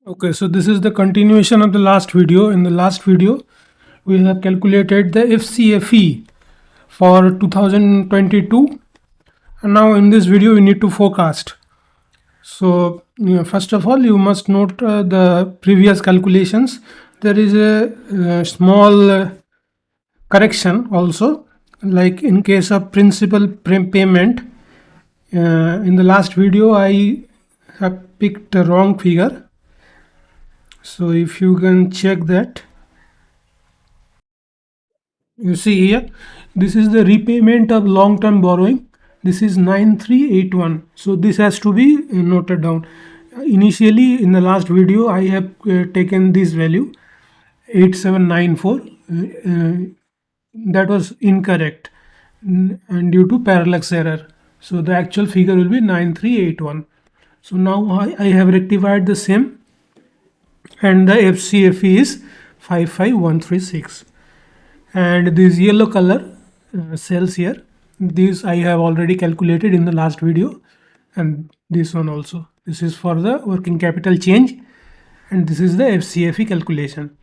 Okay, so this is the continuation of the last video. In the last video, we have calculated the FCFE for 2022, and now in this video, we need to forecast. So, first of all, you must note the previous calculations. There is a small correction also, like in case of principal payment. In the last video, I have picked the wrong figure. So if you can check that, you see here, this is the repayment of long term borrowing. This is 9381. So this has to be noted down. Initially, in the last video, I have taken this value 8794. That was incorrect and due to parallax error. So the actual figure will be 9381. So now I have rectified the same, and the FCFE is 55136. And this yellow color cells here, these I have already calculated in the last video, and this one also. This is for the working capital change, and this is the FCFE calculation.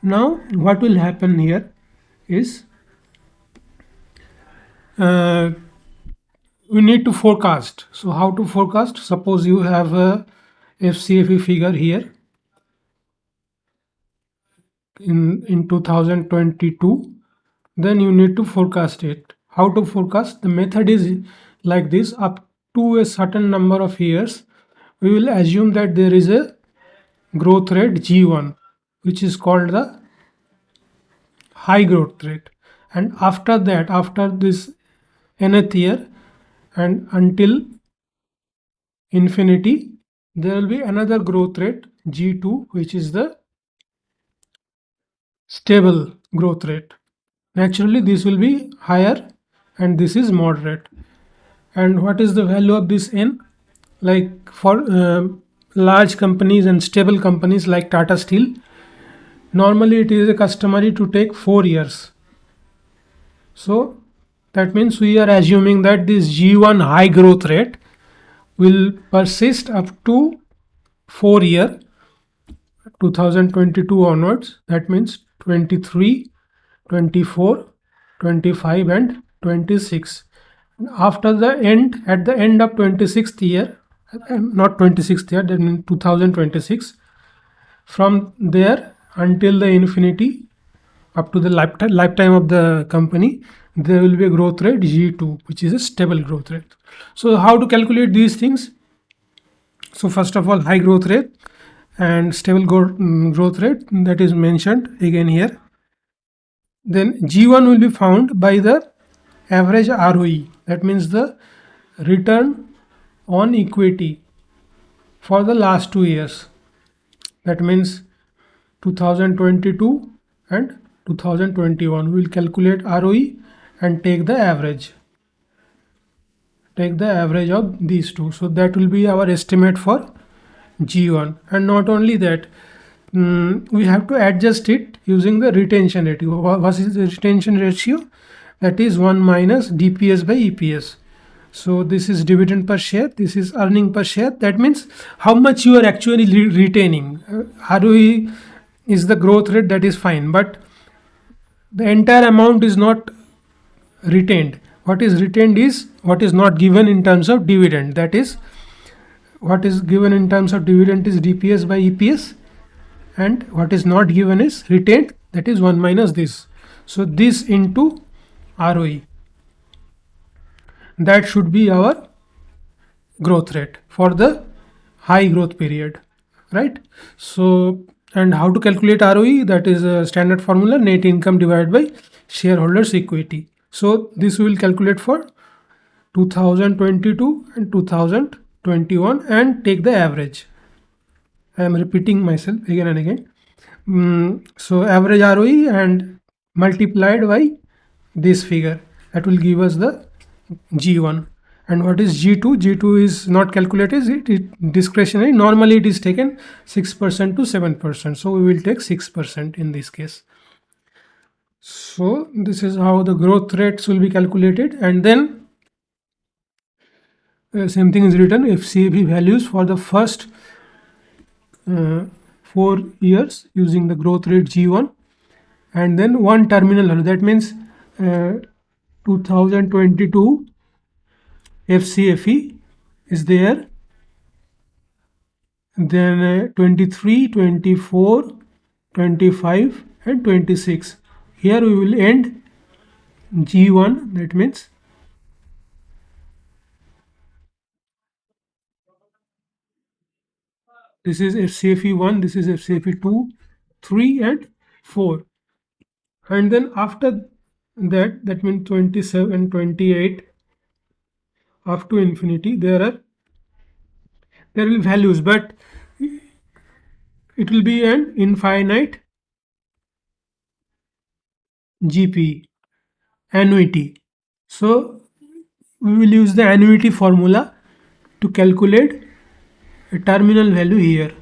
Now what will happen here is we need to forecast. So how to forecast? Suppose you have a FCFE figure here in 2022, then you need to forecast it. How to forecast? The method is like this: up to a certain number of years, we will assume that there is a growth rate G1, which is called the high growth rate. And after that, after this nth year and until infinity, there will be another growth rate G2, which is the stable growth rate. Naturally, this will be higher and this is moderate. And what is the value of this n? Like for large companies and stable companies like Tata Steel, normally it is a customary to take 4 years. So that means we are assuming that this G1 high growth rate will persist up to 4 year, 2022 onwards. That means 23, 24, 25 and 26. After the end, at the end of 26th year, not 26th year, then in 2026, from there until the infinity, up to the lifetime of the company, there will be a growth rate G2, which is a stable growth rate. So how to calculate these things? So first of all, high growth rate and stable growth rate, that is mentioned again here. Then G1 will be found by the average ROE, that means the return on equity for the last 2 years. That means 2022 and 2021. We will calculate ROE and take the average. Take the average of these two. So that will be our estimate for G1. And not only that, we have to adjust it using the retention ratio. What is the retention ratio? That is 1 minus DPS by EPS. So this is dividend per share, this is earning per share. That means how much you are actually retaining. ROE is the growth rate, that is fine, but the entire amount is not retained. What is retained is what is not given in terms of dividend. That is, what is given in terms of dividend is DPS by EPS, and what is not given is retained, that is 1 minus this. So this into ROE, that should be our growth rate for the high growth period, right? So, and how to calculate ROE? That is a standard formula: net income divided by shareholders equity. So this we will calculate for 2022 and 2021 and take the average. I am repeating myself again and again. So average ROE and multiplied by this figure, that will give us the G1. And what is G2? G2 is not calculated, it discretionary. Normally it is taken 6% to 7%. So we will take 6% in this case. So this is how the growth rates will be calculated. And then same thing is written: FCFE values for the first uh, 4 years using the growth rate G1, and then one terminal value. That means 2022 FCFE is there, then 23, 24, 25 and 26. Here we will end G1, that means this is FCFE 1, this is FCFE 2, 3 and 4. And then after that, that means 27, 28 up to infinity, there will be values, but it will be an infinite GP annuity. So we will use the annuity formula to calculate a terminal value here.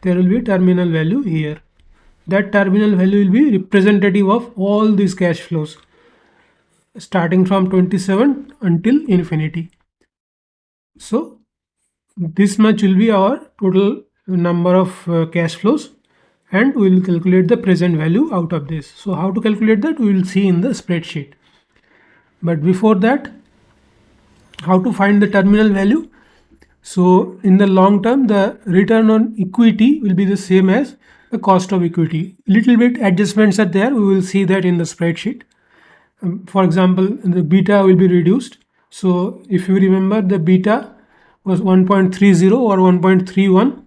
There will be a terminal value here. That terminal value will be representative of all these cash flows starting from 27 until infinity. So this much will be our total number of cash flows, and we will calculate the present value out of this. So how to calculate that we will see in the spreadsheet. But before that, how to find the terminal value? So in the long term, the return on equity will be the same as the cost of equity. Little bit adjustments are there. We will see that in the spreadsheet. For example, the beta will be reduced. So if you remember, the beta was 1.30 or 1.31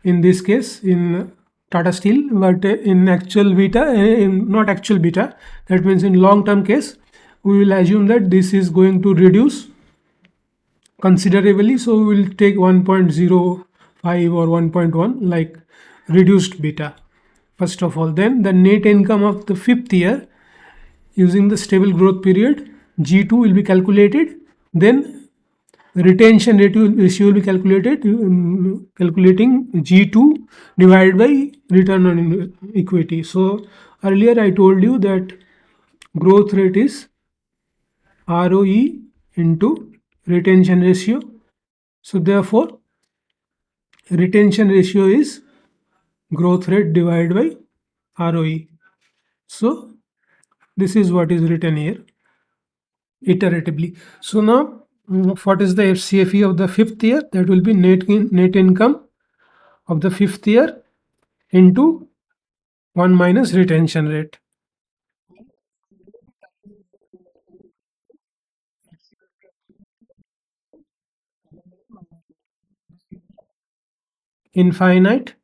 in this case in Tata Steel, but in actual beta, in not actual beta, that means in long term case, we will assume that this is going to reduce considerably. So we will take 1.05 or 1.1 like reduced beta first of all. Then the net income of the fifth year using the stable growth period G2 will be calculated. Then retention ratio will be calculated, calculating G2 divided by return on equity. So earlier I told you that growth rate is ROE into retention ratio. So therefore retention ratio is growth rate divided by ROE. So this is what is written here iteratively. So now what is the FCFE of the fifth year? That will be net income of the fifth year into 1 minus retention rate. Infinite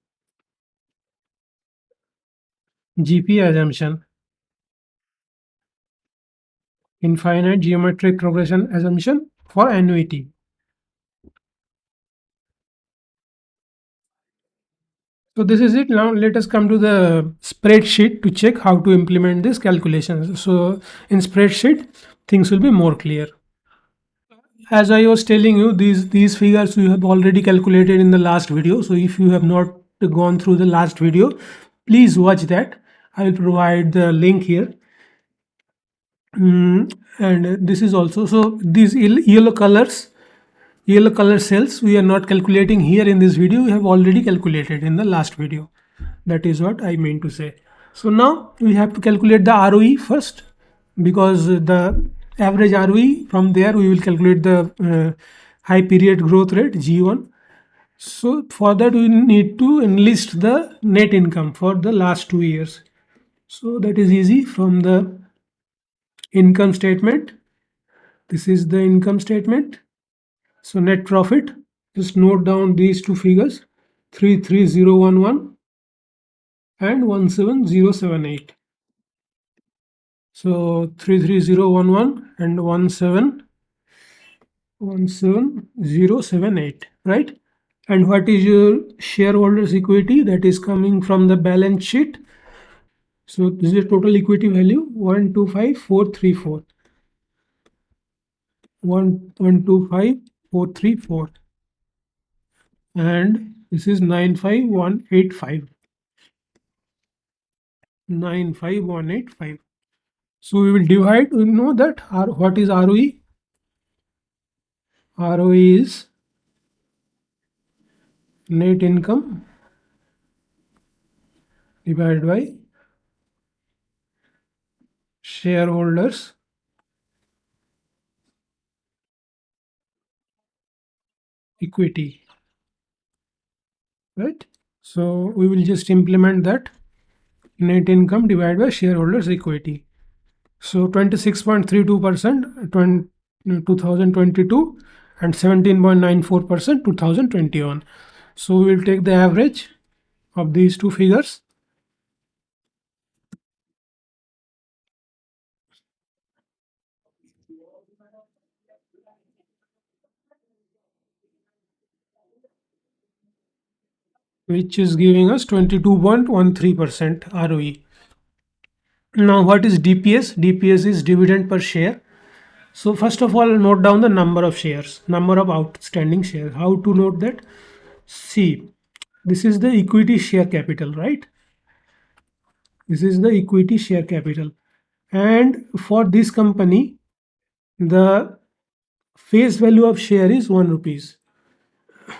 GP assumption. Infinite geometric progression assumption for annuity. So this is it. Now let us come to the spreadsheet to check how to implement this calculation. So in spreadsheet, things will be more clear. As I was telling you, these figures we have already calculated in the last video. So if you have not gone through the last video, please watch that. I will provide the link here. And this is also, so these yellow color cells we are not calculating here in this video, we have already calculated in the last video. That is what I mean to say. So now we have to calculate the ROE first, because the average ROE, from there we will calculate the high period growth rate G1. So for that we need to enlist the net income for the last 2 years. So that is easy from the income statement. This is the income statement. So net profit, just note down these two figures, 33011 and 17078. So 33011 and 17078, right? And what is your shareholders equity? That is coming from the balance sheet. So this is the total equity value 125434. 125434. And this is 95185. 95185. So we will divide. We know that what is ROE? ROE is net income divided by shareholders equity, right? So we will just implement that net income divided by shareholders equity. So 26.32% 2022 and 17.94% 2021. So we will take the average of these two figures, which is giving us 22.13% ROE. Now, what is DPS? DPS is dividend per share. So, first of all, note down the number of shares, number of outstanding shares. How to note that? See, this is the equity share capital, right? This is the equity share capital. And for this company, the face value of share is 1 rupees.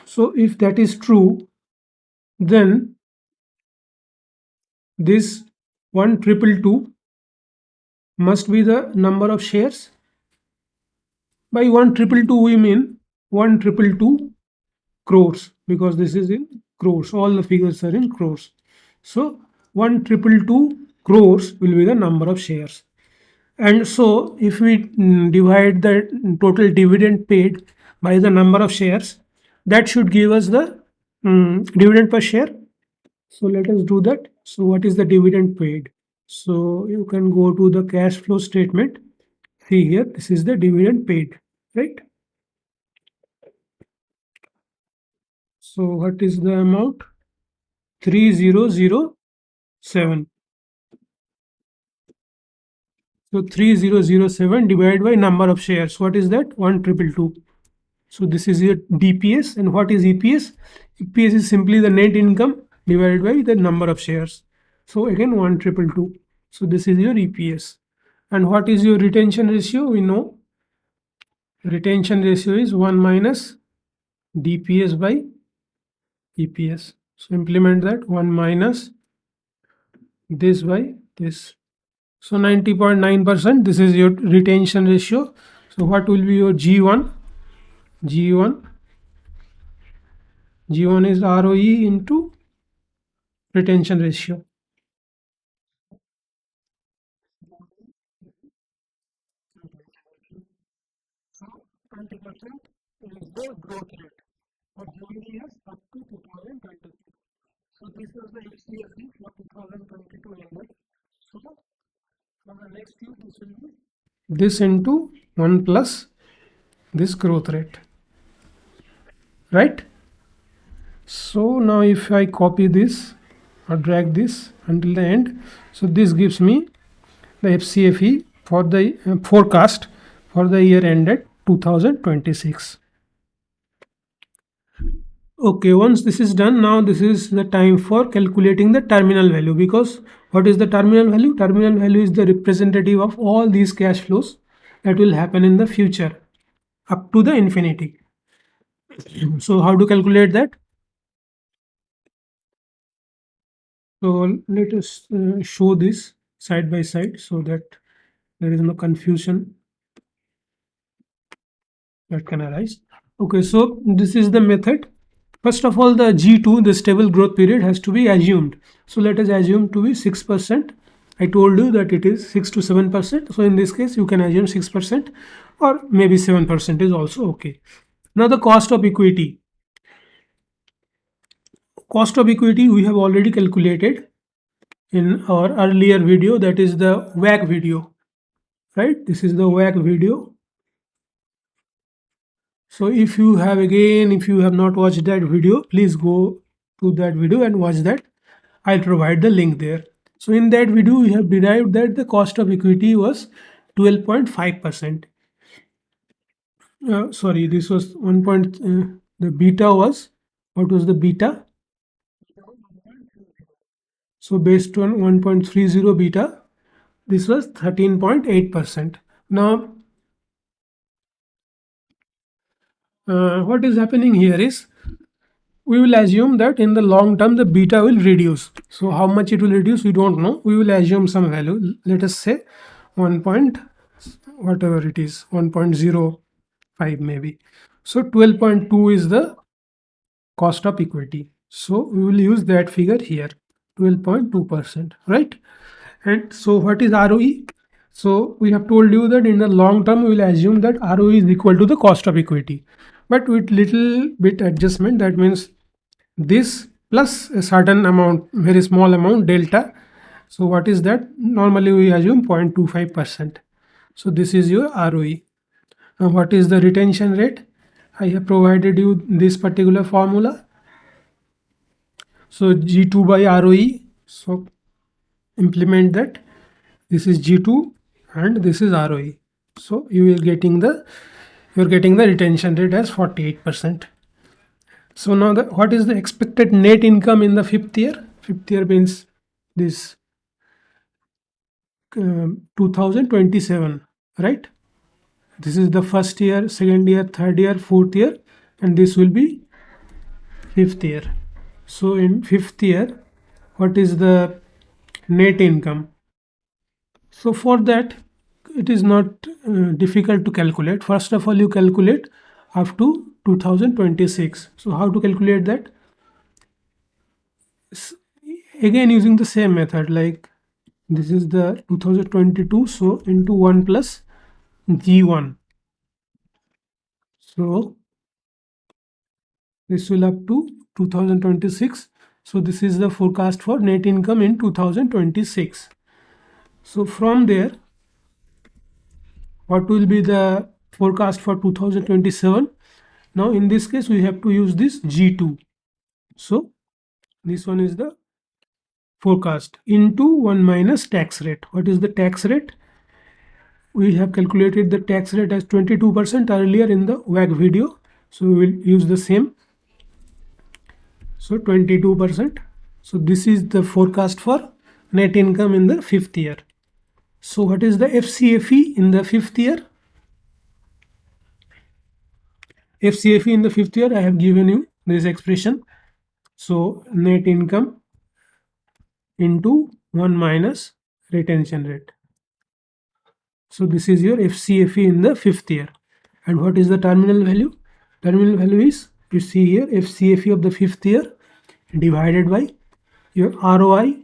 So, if that is true, then this 1222 must be the number of shares. By 1222 we mean 1222 crores, because this is in crores. All the figures are in crores. So 1222 crores will be the number of shares. And so if we divide the total dividend paid by the number of shares, that should give us the dividend per share. So let us do that. So what is the dividend paid? So you can go to the cash flow statement. See here, this is the dividend paid, right? So what is the amount? 3007. So 3007 divided by number of shares. What is that? 1222. So this is your DPS. And what is EPS? EPS is simply the net income divided by the number of shares. So again 1222. So this is your EPS. And what is your retention ratio? We know retention ratio is 1 minus DPS by EPS. So implement that 1 minus this by this. So 90.9%, this is your retention ratio. So what will be your G1? G1, G1 is ROE into retention ratio. So 20% is the growth rate for given years up to 2022. So this was the FCFE for 2022 ended. So for the next year, this will be this into 1 plus this growth rate, right? So now if I copy this or drag this until the end, so this gives me the FCFE for the forecast for the year ended 2026. Okay, once this is done, now this is the time for calculating the terminal value, because what is the terminal value? Terminal value is the representative of all these cash flows that will happen in the future up to the infinity. So how to calculate that? So let us show this side by side so that there is no confusion that can arise. Okay, so this is the method. First of all, the G2, the stable growth period, has to be assumed. So let us assume to be 6%. I told you that it is 6 to 7%. So in this case, you can assume 6% or maybe 7% is also okay. Now the cost of equity. Cost of equity we have already calculated in our earlier video, that is the WACC video, right? This is the WACC video. So if you have not watched that video, please go to that video and watch that. I'll provide the link there. So in that video, we have derived that the cost of equity was 12.5%. Sorry, this was 1 point, the beta was, what was the beta? So based on 1.30 beta, this was 13.8%. Now, what is happening here is we will assume that in the long term the beta will reduce. So how much it will reduce, we don't know. We will assume some value. Let us say 1 point whatever it is, 1.05 maybe. So 12.2 is the cost of equity. So we will use that figure here, 12.2%, right? And so what is ROE? So we have told you that in the long term we will assume that ROE is equal to the cost of equity, but with little bit adjustment. That means this plus a certain amount, very small amount, delta. So what is that? Normally we assume 0.25%. So this is your ROE. Now what is the retention rate? I have provided you this particular formula. So G2 by ROE. So implement that. This is G2 and this is ROE. So you're getting the retention rate as 48%. So now what is the expected net income in the fifth year? Fifth year means this 2027, right? This is the first year, second year, third year, fourth year, and this will be fifth year. So in fifth year, what is the net income? So for that, it is not difficult to calculate. First of all, you calculate up to 2026. So how to calculate that? Again using the same method, like this is the 2022, so into 1 plus G1. So this will up to 2026. So this is the forecast for net income in 2026. So from there, what will be the forecast for 2027? Now in this case we have to use this G2. So this one is the forecast into 1 minus tax rate. What is the tax rate? We have calculated the tax rate as 22% earlier in the WAC video. So we will use the same. So 22%. So this is the forecast for net income in the fifth year. So what is the FCFE in the fifth year? FCFE in the fifth year, I have given you this expression. So net income into 1 minus retention rate. So this is your FCFE in the fifth year. And what is the terminal value? Terminal value is, you see here, FCFE of the fifth year divided by your ROE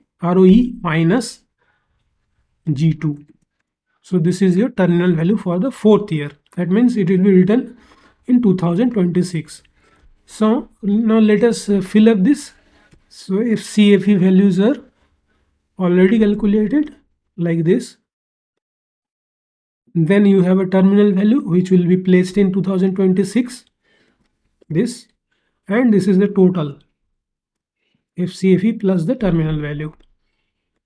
minus G2. So this is your terminal value for the fourth year. That means it will be written in 2026. So now let us fill up this. So if CFE values are already calculated like this, then you have a terminal value which will be placed in 2026, this, and this is the total FCFE plus the terminal value.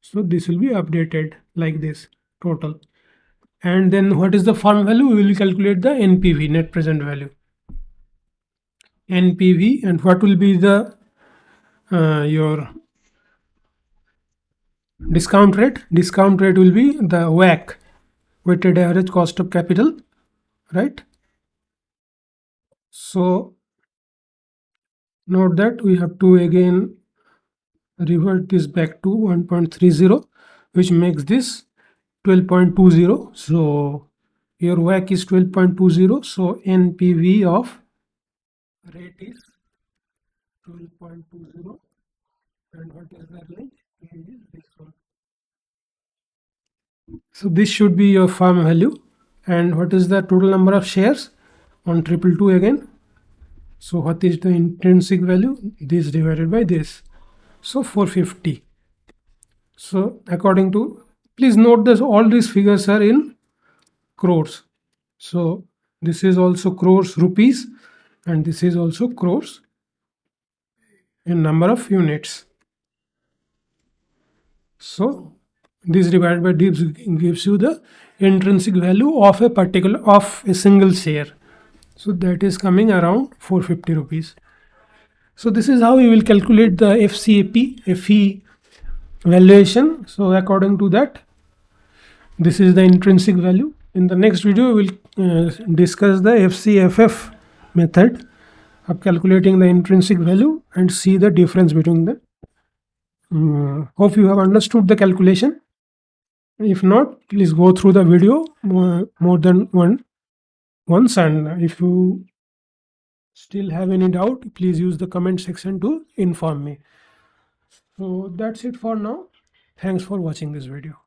So this will be updated like this, total. And then what is the firm value? We will calculate the NPV, net present value. NPV, and what will be the your discount rate? Discount rate will be the WAC, weighted average cost of capital, right? So note that we have to again revert this back to 1.30, which makes this 12.20. So your WAC is 12.20. So NPV of rate is 12.20, and what is the range? Is this one. So this should be your firm value. And what is the total number of shares? On 222 again. So what is the intrinsic value? This divided by this. So 450. So according to, please note that all these figures are in crores. So this is also crores rupees, and this is also crores in number of units. So this divided by this gives you the intrinsic value of a single share. So that is coming around 450 rupees. So this is how we will calculate the FE valuation. So according to that, this is the intrinsic value. In the next video, we will discuss the FCFF method. of calculating the intrinsic value and see the difference between the. Hope you have understood the calculation. If not, please go through the video more than once, and if you still have any doubt, please use the comment section to inform me. So that's it for now. Thanks for watching this video.